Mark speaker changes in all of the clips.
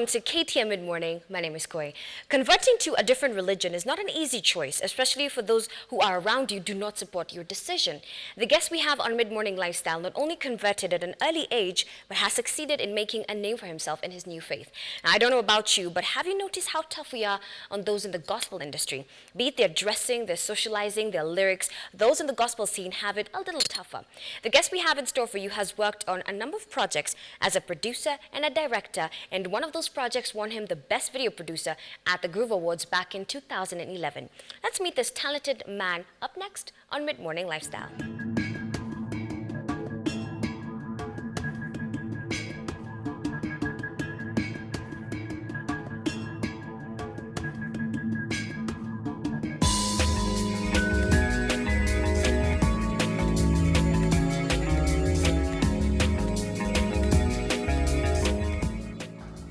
Speaker 1: to KTN Midmorning. My name is Koi. Converting to a different religion is not an easy choice, especially for those who are around you do not support your decision. The guest we have on Midmorning Lifestyle not only converted at an early age, but has succeeded in making a name for himself in his new faith. Now, I don't know about you, but have you noticed how tough we are on those in the gospel industry? Be it their dressing, their socializing, their lyrics, those in the gospel scene have it a little tougher. The guest we have in store for you has worked on a number of projects as a producer and a director, and one of those projects won him the Best Video Producer at the Groove Awards back in 2011. Let's meet this talented man up next on Midmorning Lifestyle.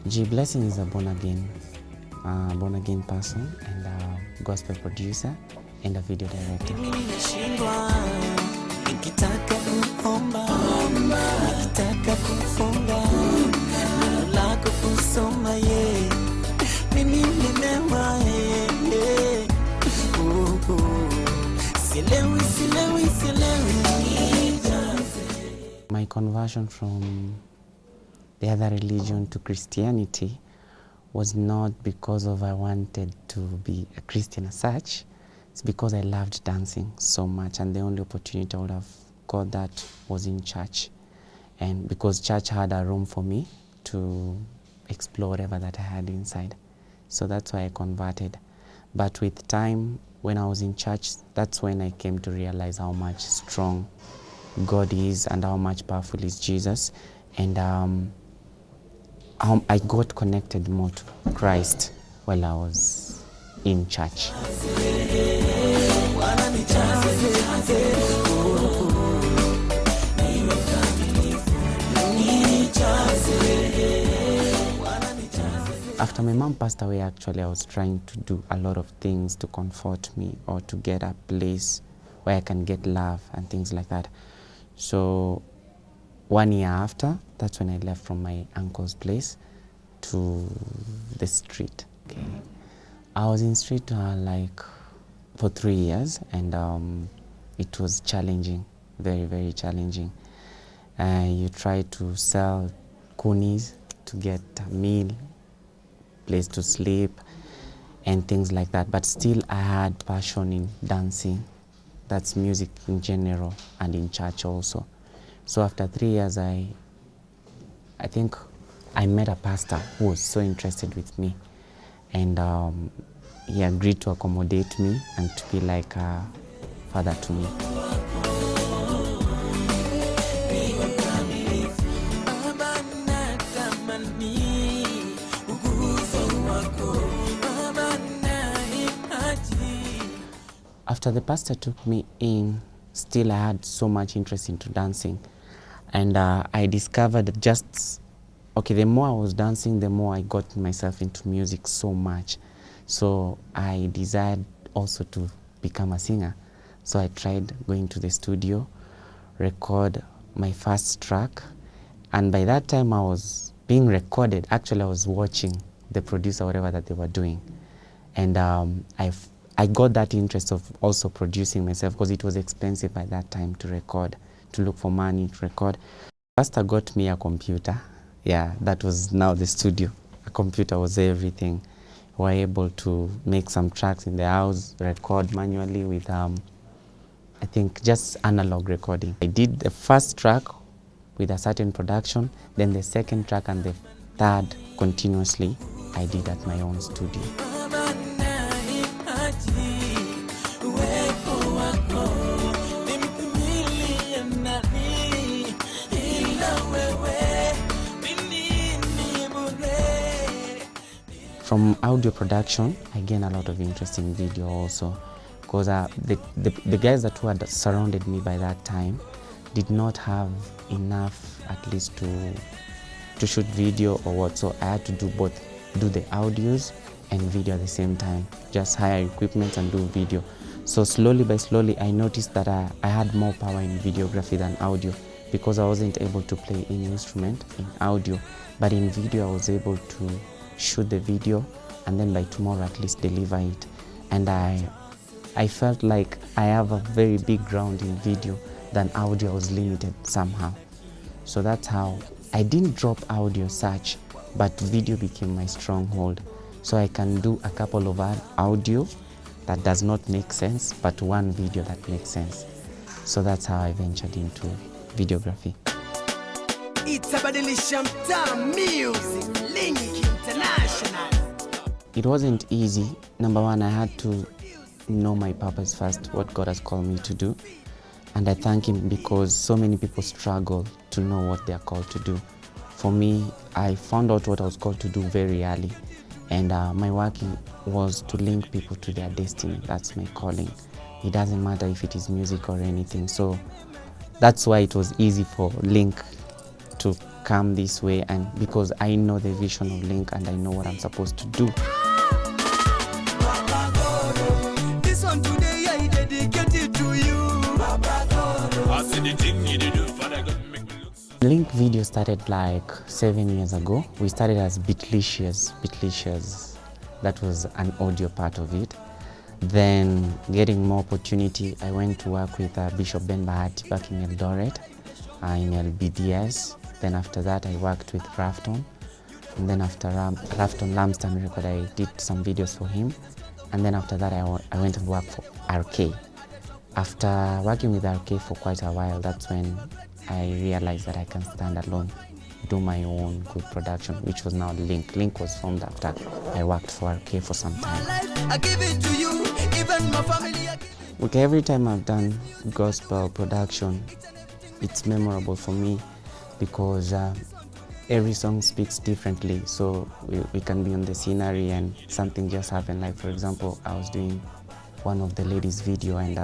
Speaker 2: G Blessing is a born again person and a gospel producer and a video director. My conversion from the other religion to Christianity was not because of I wanted to be a Christian as such. It's because I loved dancing so much, and the only opportunity I would have got that was in church. And because church had a room for me to explore whatever that I had inside. So that's why I converted. But with time, when I was in church, that's when I came to realize how much strong God is and how much powerful is Jesus. And I got connected more to Christ while I was in church. After my mom passed away, actually, I was trying to do a lot of things to comfort me or to get a place where I can get love and things like that. So 1 year after, that's when I left from my uncle's place to the street. Okay. I was in street like for 3 years, and it was challenging, very, very challenging. You try to sell coonies to get a meal, place to sleep, and things like that. But still, I had passion in dancing. That's music in general and in church also. So after 3 years, I think I met a pastor who was so interested with me, and he agreed to accommodate me and to be like a father to me. After the pastor took me in, still I had so much interest into dancing. And I discovered that the more I was dancing, the more I got myself into music so much. So I desired also to become a singer. So I tried going to the studio, record my first track. And by that time I was being recorded. Actually, I was watching the producer, whatever that they were doing. And I got that interest of also producing myself, because it was expensive by that time to record, to look for money to record. Pastor got me a computer. Yeah, that was now the studio. A computer was everything. We were able to make some tracks in the house, record manually with, I think, just analog recording. I did the first track with a certain production, then the second track and the third continuously I did at my own studio. From audio production, I gained a lot of interest in video also, because the guys that had surrounded me by that time did not have enough, at least to shoot video or what. So I had to do both, do the audios and video at the same time, just hire equipment and do video. So slowly by slowly, I noticed that I had more power in videography than audio, because I wasn't able to play any instrument in audio, but in video I was able to shoot the video, and then by tomorrow at least deliver it. And I felt like I have a very big ground in video than audio. I was limited somehow. So that's how I didn't drop audio such, but video became my stronghold. So I can do a couple of audio that does not make sense, but one video that makes sense. So that's how I ventured into videography. It's music, Link International. It wasn't easy. Number one, I had to know my purpose first, what God has called me to do. And I thank Him because so many people struggle to know what they are called to do. For me, I found out what I was called to do very early. And my working was to link people to their destiny. That's my calling. It doesn't matter if it is music or anything. So that's why it was easy for Link to come this way, and because I know the vision of Link and I know what I'm supposed to do. This one today I dedicated to you. Link video started like 7 years ago. We started as Bitlicious. That was an audio part of it. Then getting more opportunity, I went to work with Bishop Ben Bahati back in Eldoret, in LBDS. Then after that I worked with Rafton. And then after Rafton Lamstan record, I did some videos for him. And then after that I went and worked for RK. After working with RK for quite a while, that's when I realized that I can stand alone, do my own good production, which was now Link. Link was formed after I worked for RK for some time. I give it to you, even my family. Okay, every time I've done gospel production, it's memorable for me because every song speaks differently. So we can be on the scenery and something just happened. Like for example, I was doing one of the ladies' video and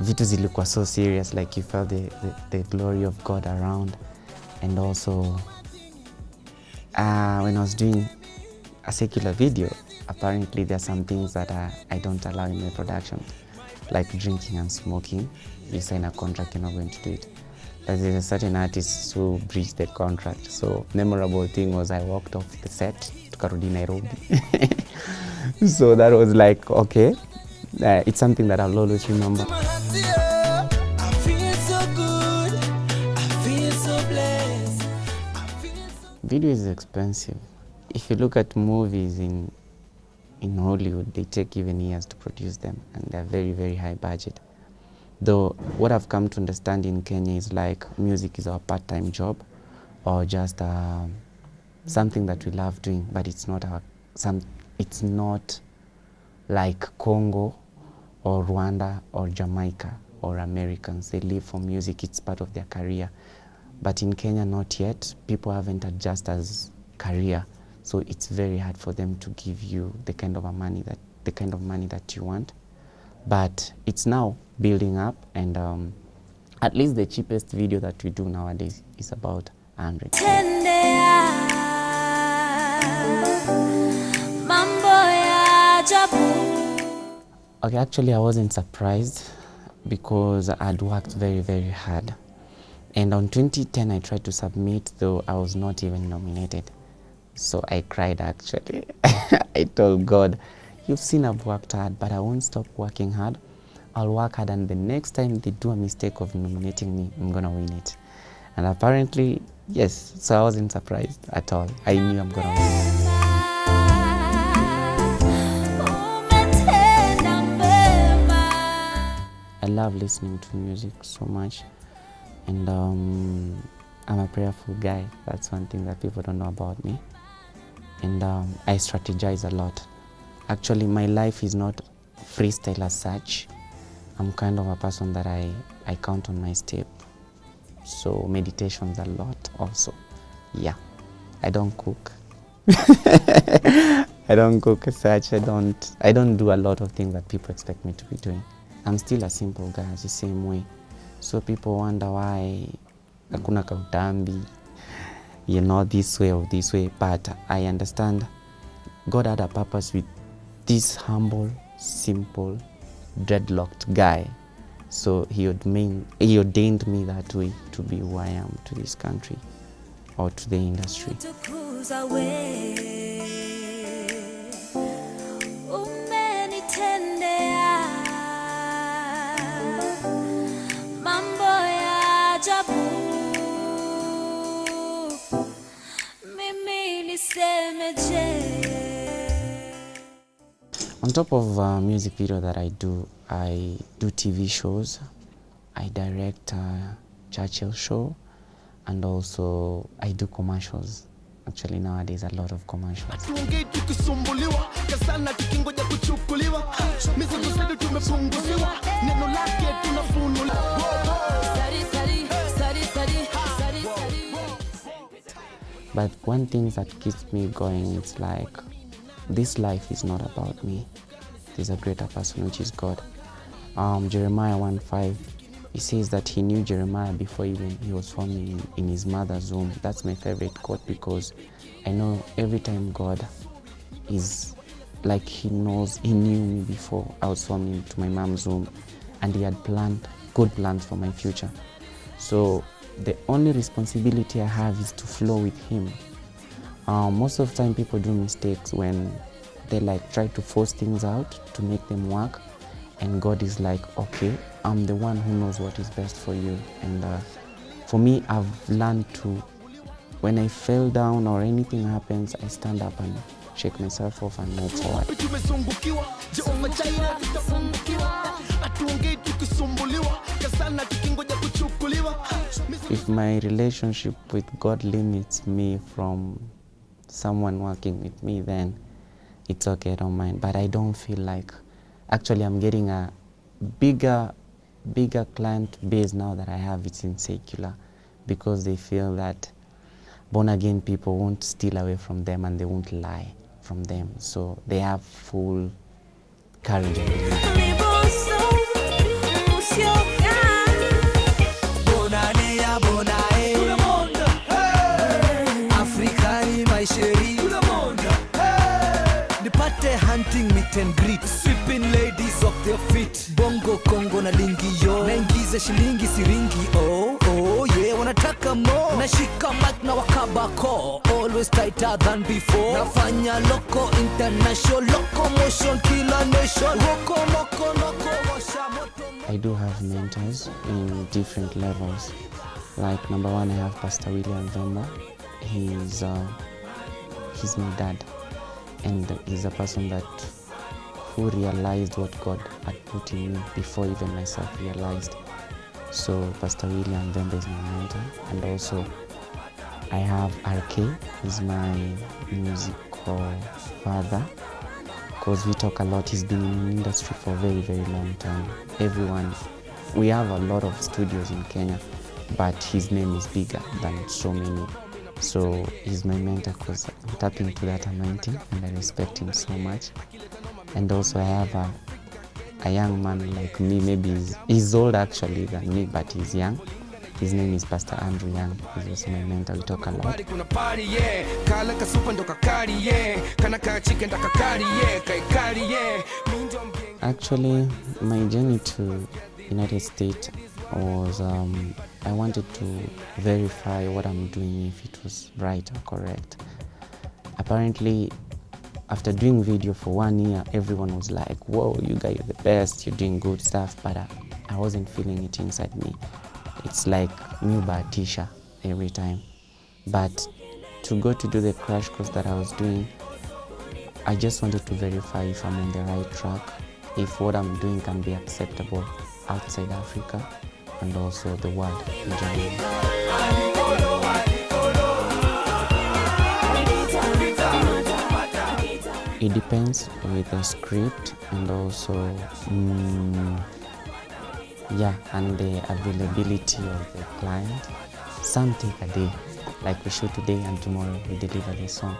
Speaker 2: vitu zilikuwa so serious, like you felt the glory of God around. And also when I was doing a secular video, apparently there are some things that I don't allow in my production, like drinking and smoking. You sign a contract, you're not going to do it. But there's a certain artist who breached the contract. So memorable thing was I walked off the set to Karudi, Nairobi. So that was like, okay, it's something that I'll always remember. Video is expensive. If you look at movies in Hollywood, they take even years to produce them, and they're very, very high budget. Though what I've come to understand in Kenya is like music is our part-time job, or just something that we love doing, but it's not it's not like Congo or Rwanda or Jamaica or Americans. They live for music, it's part of their career. But in Kenya, not yet. People haven't adjusted as career, so it's very hard for them to give you the kind of money that you want. But it's now building up, and at least the cheapest video that we do nowadays is about 100. Okay, actually I wasn't surprised because I'd worked very, very hard. And on 2010, I tried to submit, though I was not even nominated. So I cried, actually. I told God, you've seen I've worked hard, but I won't stop working hard. I'll work hard, and the next time they do a mistake of nominating me, I'm going to win it. And apparently, yes, so I wasn't surprised at all. I knew I'm going to win it. I love listening to music so much. And I'm a prayerful guy. That's one thing that people don't know about me. And I strategize a lot. Actually, my life is not freestyle as such. I'm kind of a person that I count on my step. So meditation's a lot also. Yeah, I don't cook. I don't cook as such. I don't do a lot of things that people expect me to be doing. I'm still a simple guy, the same way. So people wonder why hakuna kautambi, this way or this way. But I understand God had a purpose with this humble, simple, dreadlocked guy. So he ordained me that way to be who I am to this country or to the industry.
Speaker 3: lose our way. Umenitendea mambo ya ajabu, mimi nisemeje?
Speaker 2: On top of music video that I do TV shows. I direct a Churchill show, and also I do commercials. Actually nowadays a lot of commercials. But one thing that keeps me going is like, this life is not about me. There's a greater person, which is God. Jeremiah 1:5, he says that he knew Jeremiah before even he was formed in his mother's womb. That's my favorite quote, because I know every time God is like, he knew me before I was formed into my mom's womb, and he had good plans for my future. So the only responsibility I have is to flow with him. Most of the time people do mistakes when they like try to force things out to make them work, and God is like, okay, I'm the one who knows what is best for you. And for me, I've learned to, when I fell down or anything happens, I stand up and shake myself off and move forward. If my relationship with God limits me from someone working with me, then it's okay, I don't mind. But I don't feel like, actually I'm getting a bigger client base now that I have. It's in secular, because they feel that born again people won't steal away from them and they won't lie from them. So they have full courage.
Speaker 4: Hunting meet and greet, sweeping ladies off their feet. Bongo Kongo na lingi yo, naingiza shilingi siringi. Oh yeah, wanataka more. Nashika mic na wakabako, always tighter than before. Nafanya loco international, locomotion kila nation. Woko moko noko washa moto.
Speaker 2: I do have mentors in different levels. Like number one, I have Pastor William Vemba. He's my dad. And he's a person who realized what God had put in me before even myself realized. So Pastor William Vemba is my mentor. And also I have RK, he's my musical father, because we talk a lot. He's been in the industry for a very, very long time. We have a lot of studios in Kenya, but his name is bigger than so many. So he's my mentor, because I'm tapping into that anointing and I respect him so much. And also I have a young man like me, maybe he's older actually than me, but he's young. His name is Pastor Andrew Young. He's also my mentor. We talk a lot. Actually, my journey to United States was, I wanted to verify what I'm doing, if it was right or correct. Apparently, after doing video for 1 year, everyone was like, whoa, you guys are the best, you're doing good stuff, but I wasn't feeling it inside me. It's like new batisha every time. But to go to do the crash course that I was doing, I just wanted to verify if I'm on the right track, if what I'm doing can be acceptable outside Africa and also the world in general. It depends with the script and also and the availability of the client. Some take a day, like we shoot today and tomorrow we deliver the song,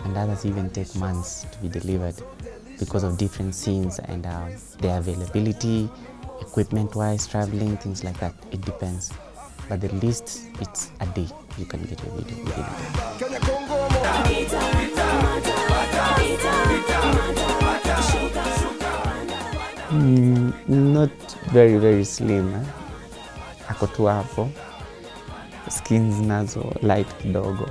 Speaker 2: and others even take months to be delivered because of different scenes and the availability, equipment-wise, traveling, things like that. It depends. But the least, it's a day. You can get your video within a day. Not very, very slim. Ako tu hapo. Skins nazo light kidogo.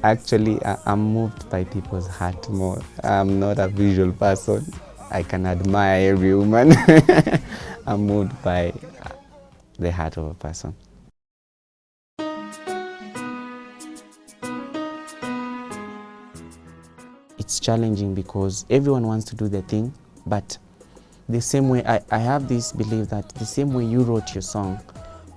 Speaker 2: Actually, I'm moved by people's heart more. I'm not a visual person. I can admire every woman. I'm moved by the heart of a person. It's challenging because everyone wants to do their thing, but the same way, I have this belief that the same way you wrote your song,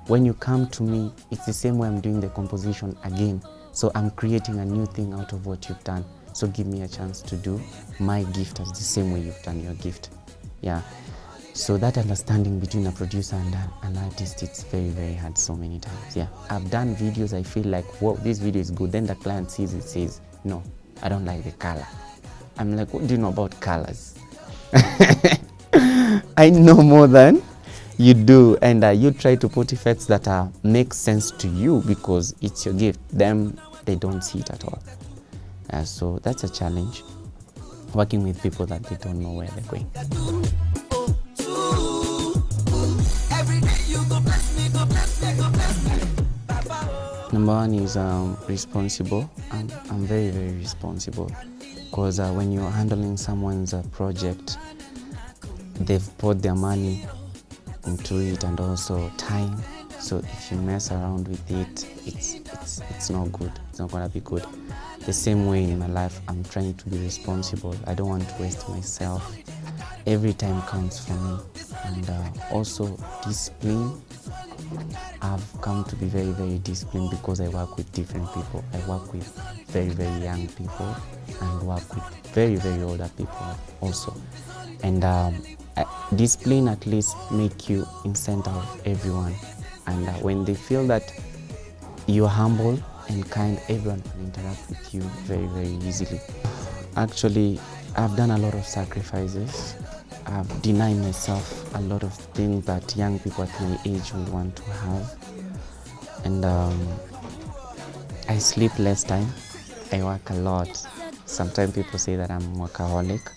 Speaker 2: when you come to me, it's the same way I'm doing the composition again. So I'm creating a new thing out of what you've done. So give me a chance to do my gift as the same way you've done your gift. Yeah. So that understanding between a producer and an artist, it's very, very hard so many times. Yeah. I've done videos, I feel like, whoa, this video is good. Then the client sees it, says, no, I don't like the color. I'm like, what do you know about colors? I know more than you do, and you try to put effects that make sense to you because it's your gift. Them, they don't see it at all. So that's a challenge, working with people that they don't know where they're going. Number one is responsible. I'm very, very responsible because when you're handling someone's project, they've put their money into it and also time. So if you mess around with it, it's not good. It's not gonna be good. The same way in my life, I'm trying to be responsible. I don't want to waste myself. Every time counts for me. And also discipline. I've come to be very, very disciplined because I work with different people. I work with very, very young people and work with very, very older people also. And discipline at least make you in center of everyone. And when they feel that you're humble and kind, everyone can interact with you very, very easily. Actually, I've done a lot of sacrifices. I've denied myself a lot of things that young people at my age would want to have. And I sleep less time. I work a lot. Sometimes people say that I'm a workaholic.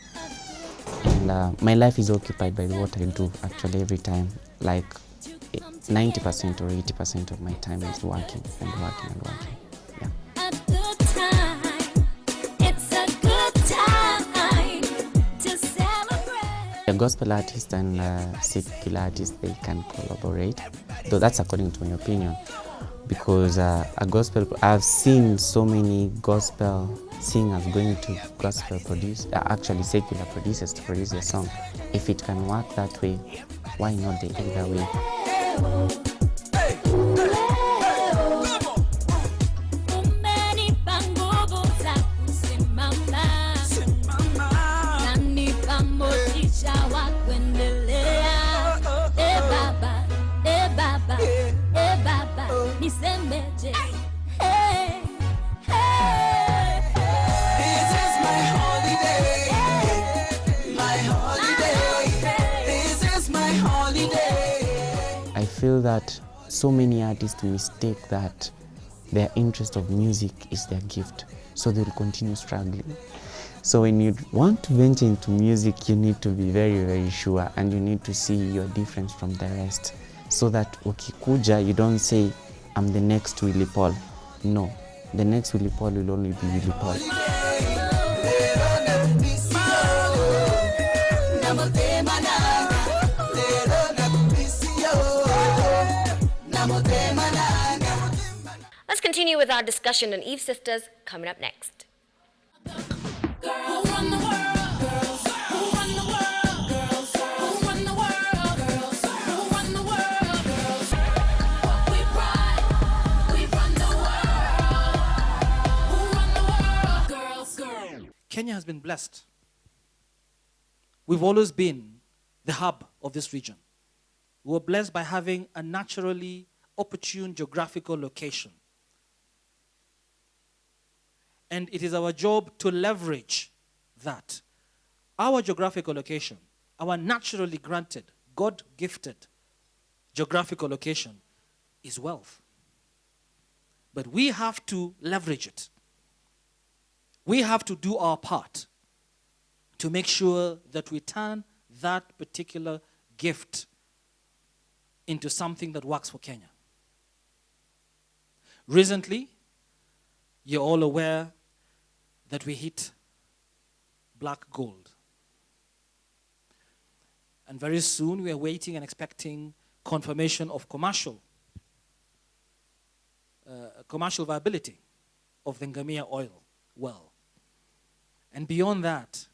Speaker 2: And my life is occupied by what I do actually every time. Like 90% or 80% of my time is working and working and working. Yeah.
Speaker 3: A good time. It's a good time to celebrate.
Speaker 2: A gospel artist and a secular artist, they can collaborate, though that's according to my opinion, because I've seen so many gospel singers going to gospel actually secular producers to produce a song. If it can work that way, why not the other way?
Speaker 3: Umenipa nguvu za kusimama. Nanipa motisha wa kuendelea. Baba, Baba, Baba, nisemeje. Hey, hey.
Speaker 4: This is my holiday. My holiday. This is my holiday.
Speaker 2: I feel that so many artists mistake that their interest of music is their gift, so they'll continue struggling. So when you want to venture into music, you need to be very, very sure, and you need to see your difference from the rest, so that ukikuja, you don't say, I'm the next Willie Paul. No, the next Willie Paul will only be Willie Paul.
Speaker 1: Let's continue with our discussion on Eve Sisters coming up next.
Speaker 3: Who run the world? Girls. Who run the world? Girls. Who run the world? Girls. Who run the world? Girls. We run the world. Who run the world? Girls.
Speaker 5: Kenya has been blessed. We've always been the hub of this region. We were blessed by having a naturally opportune geographical location. And it is our job to leverage that. Our geographical location, our naturally granted, God-gifted geographical location is wealth. But we have to leverage it. We have to do our part to make sure that we turn that particular gift into something that works for Kenya. Recently, you're all aware that we hit black gold. And very soon we are waiting and expecting confirmation of commercial viability of the Ngamia oil well. And beyond that,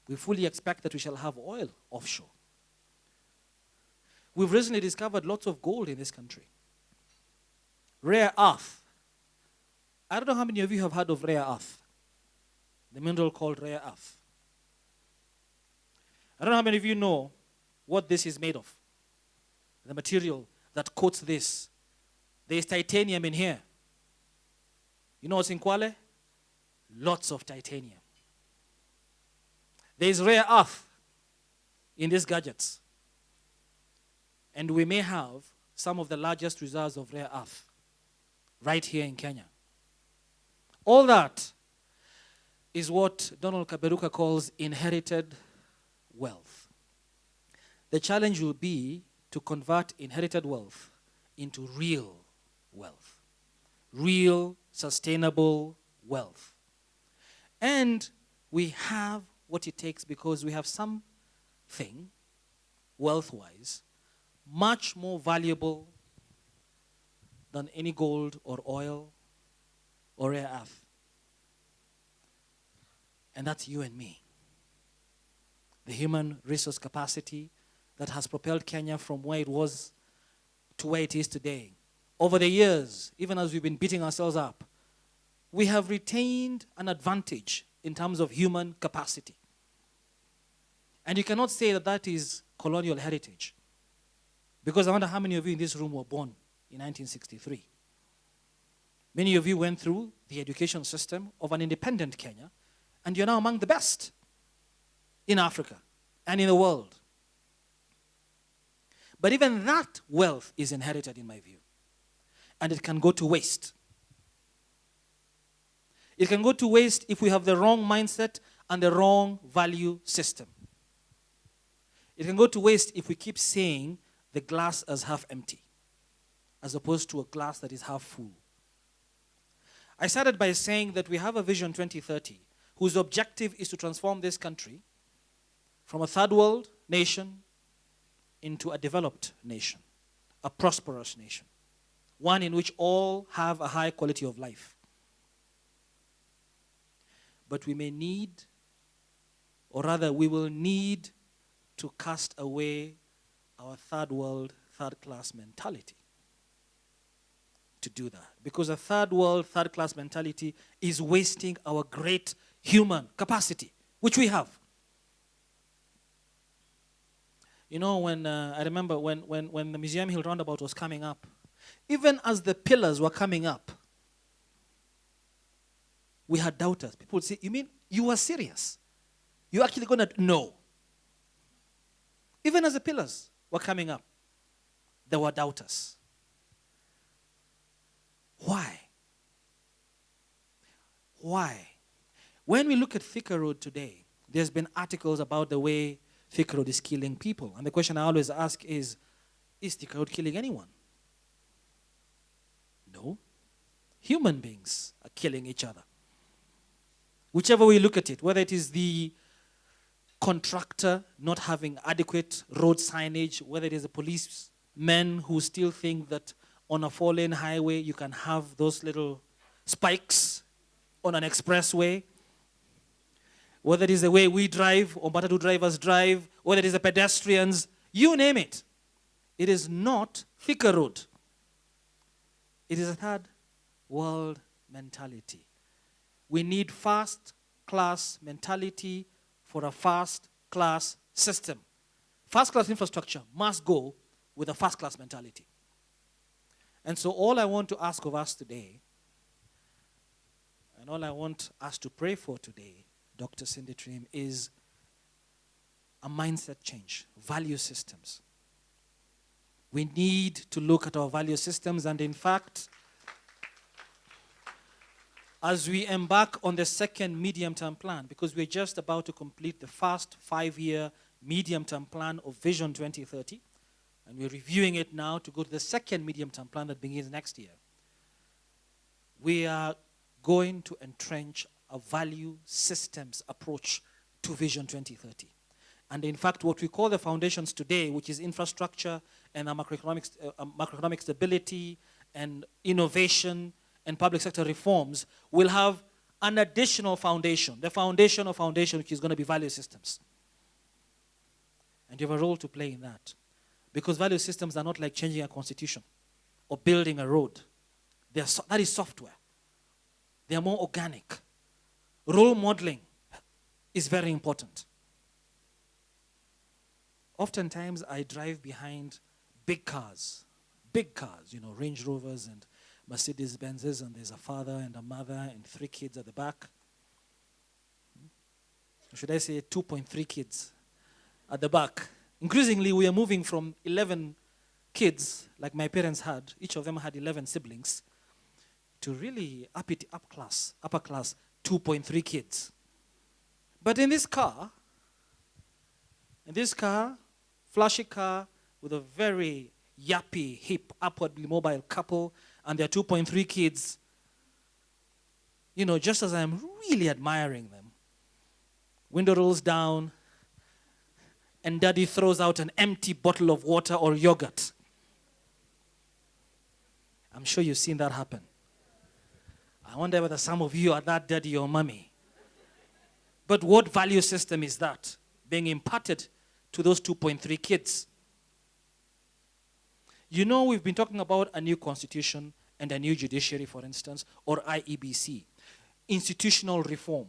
Speaker 5: we fully expect that we shall have oil offshore. We've recently discovered lots of gold in this country. Rare earth. I don't know how many of you have heard of rare earth, the mineral called rare earth. I don't know how many of you know what this is made of, the material that coats this. There is titanium in here. You know what's in Kwale? Lots of titanium. There is rare earth in these gadgets. And we may have some of the largest reserves of rare earth right here in Kenya. All that is what Donald Kaberuka calls inherited wealth. The challenge will be to convert inherited wealth into real wealth, real sustainable wealth. And we have what it takes because we have something, wealth-wise, much more valuable than any gold or oil or rare earth. And that's you and me. The human resource capacity that has propelled Kenya from where it was to where it is today. Over the years, even as we've been beating ourselves up, we have retained an advantage in terms of human capacity. And you cannot say that that is colonial heritage. Because I wonder how many of you in this room were born in 1963. Many of you went through the education system of an independent Kenya, and you're now among the best in Africa and in the world. But even that wealth is inherited, in my view. And it can go to waste. It can go to waste if we have the wrong mindset and the wrong value system. It can go to waste if we keep saying the glass as half empty, as opposed to a glass that is half full. I started by saying that we have a Vision 2030 whose objective is to transform this country from a third world nation into a developed nation, a prosperous nation, one in which all have a high quality of life. But we may need, or rather we will need to cast away our third world, third class mentality to do that. Because a third world, third class mentality is wasting our great human capacity, which we have. You know, when I remember when the Museum Hill roundabout was coming up, even as the pillars were coming up, we had doubters. People would say, you mean you were serious? You're actually going to? No. Even as the pillars were coming up, there were doubters. Why? Why? When we look at Thika Road today, there's been articles about the way Thika Road is killing people. And the question I always ask is Thika Road killing anyone? No. Human beings are killing each other. Whichever way you look at it, whether it is the contractor not having adequate road signage, whether it is the policemen who still think that on a four-lane highway you can have those little spikes on an expressway, whether it is the way we drive or Matatu drivers drive, whether it is the pedestrians, you name it. It is not Thika Road. It is a third world mentality. We need first-class mentality for a first-class system. First-class infrastructure must go with a first-class mentality. And so all I want to ask of us today, and all I want us to pray for today, Dr. Cindy Trim, is a mindset change, value systems. We need to look at our value systems, and in fact, as we embark on the second medium-term plan, because we're just about to complete the first 5-year medium-term plan of Vision 2030, and we're reviewing it now to go to the second medium-term plan that begins next year. we are going to entrench a value systems approach to Vision 2030. And in fact, what we call the foundations today, which is infrastructure and macroeconomic stability and innovation and public sector reforms, will have an additional foundation, the foundation of foundation, which is going to be value systems. And you have a role to play in that. Because value systems are not like changing a constitution or building a road. That is software. They are more organic. Role modeling is very important. Oftentimes, I drive behind big cars, Range Rovers and Mercedes-Benzes, and there's a father and a mother and 3 kids at the back. Should I say 2.3 kids at the back? Increasingly, we are moving from 11 kids, like my parents had, each of them had 11 siblings, to really upper class, 2.3 kids. But in this car, flashy car with a very yappy, hip, upwardly mobile couple and their 2.3 kids, just as I'm really admiring them, window rolls down and daddy throws out an empty bottle of water or yogurt. I'm sure you've seen that happen. I wonder whether some of you are that daddy or mommy. But what value system is that being imparted to those 2.3 kids? We've been talking about a new constitution and a new judiciary, for instance, or IEBC. Institutional reform.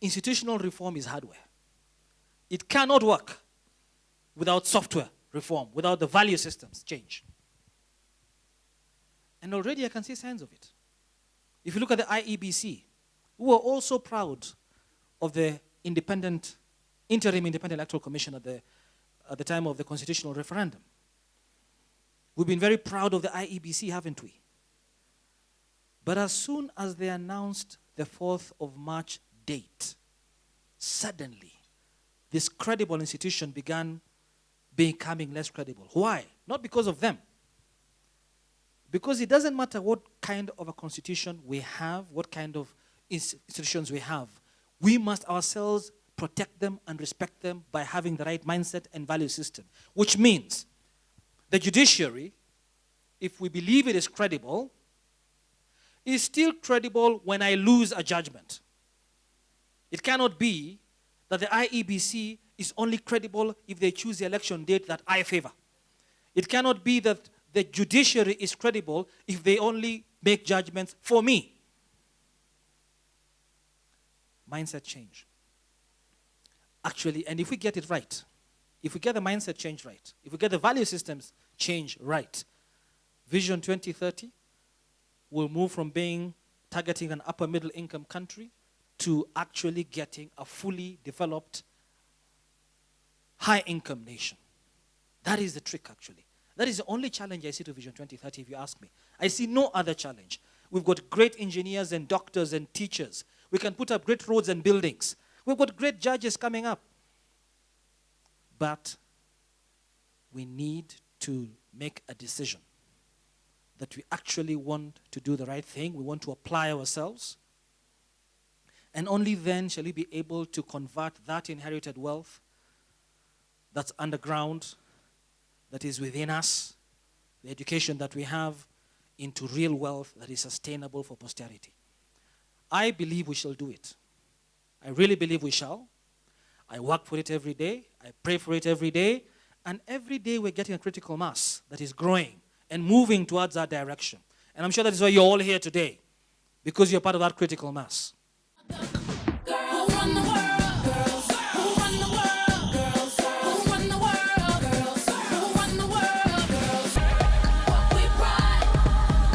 Speaker 5: Institutional reform is hardware. It cannot work without software reform, without the value systems change. And already I can see signs of it. If you look at the IEBC, we were also proud of the interim independent electoral commission at the time of the constitutional referendum. We've been very proud of the IEBC, haven't we? But as soon as they announced the 4th of March date, suddenly this credible institution began becoming less credible. Why? Not because of them. Because it doesn't matter what kind of a constitution we have, what kind of institutions we have, we must ourselves protect them and respect them by having the right mindset and value system. Which means the judiciary, if we believe it is credible, is still credible when I lose a judgment. It cannot be that the IEBC is only credible if they choose the election date that I favor. It cannot be that the judiciary is credible if they only make judgments for me. Mindset change. Actually, and if we get it right, if we get the mindset change right, if we get the value systems change right, Vision 2030 will move from targeting an upper middle income country to actually getting a fully developed high income nation. That is the trick, actually. That is the only challenge I see to Vision 2030, if you ask me. I see no other challenge. We've got great engineers and doctors and teachers. We can put up great roads and buildings. We've got great judges coming up. But we need to make a decision that we actually want to do the right thing. We want to apply ourselves. And only then shall we be able to convert that inherited wealth that's underground, that is within us, the education that we have, into real wealth that is sustainable for posterity. I believe we shall do it. I really believe we shall. I work for it every day. I pray for it every day. And every day we're getting a critical mass that is growing and moving towards that direction. And I'm sure that is why you're all here today, because you're part of that critical mass.
Speaker 3: Who run the world? Girls. Who run the world? Girls. Who run the world? Girls. Who run the world? Girls. What we pride,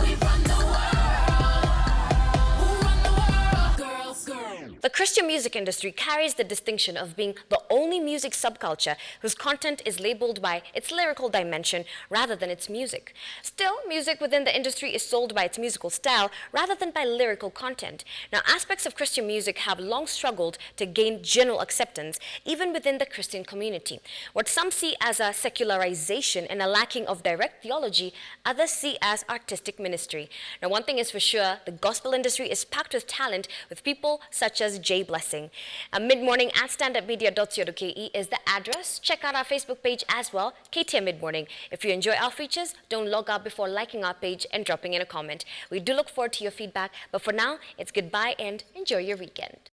Speaker 3: we run the world. Who run the world? Girls.
Speaker 1: The Christian music industry carries the distinction of being the only music subculture whose content is labeled by its lyrical dimension rather than its music. Still, music within the industry is sold by its musical style rather than by lyrical content. Now, aspects of Christian music have long struggled to gain general acceptance, even within the Christian community. What some see as a secularization and a lacking of direct theology, others see as artistic ministry. Now, one thing is for sure, the gospel industry is packed with talent, with people such as Jay Blessing. Mid-morning at standupmedia.co.ke is the address. Check out our Facebook page as well, KTN Mid-morning. If you enjoy our features, don't log out before liking our page and dropping in a comment. We do look forward to your feedback, but for now, it's goodbye and enjoy your weekend.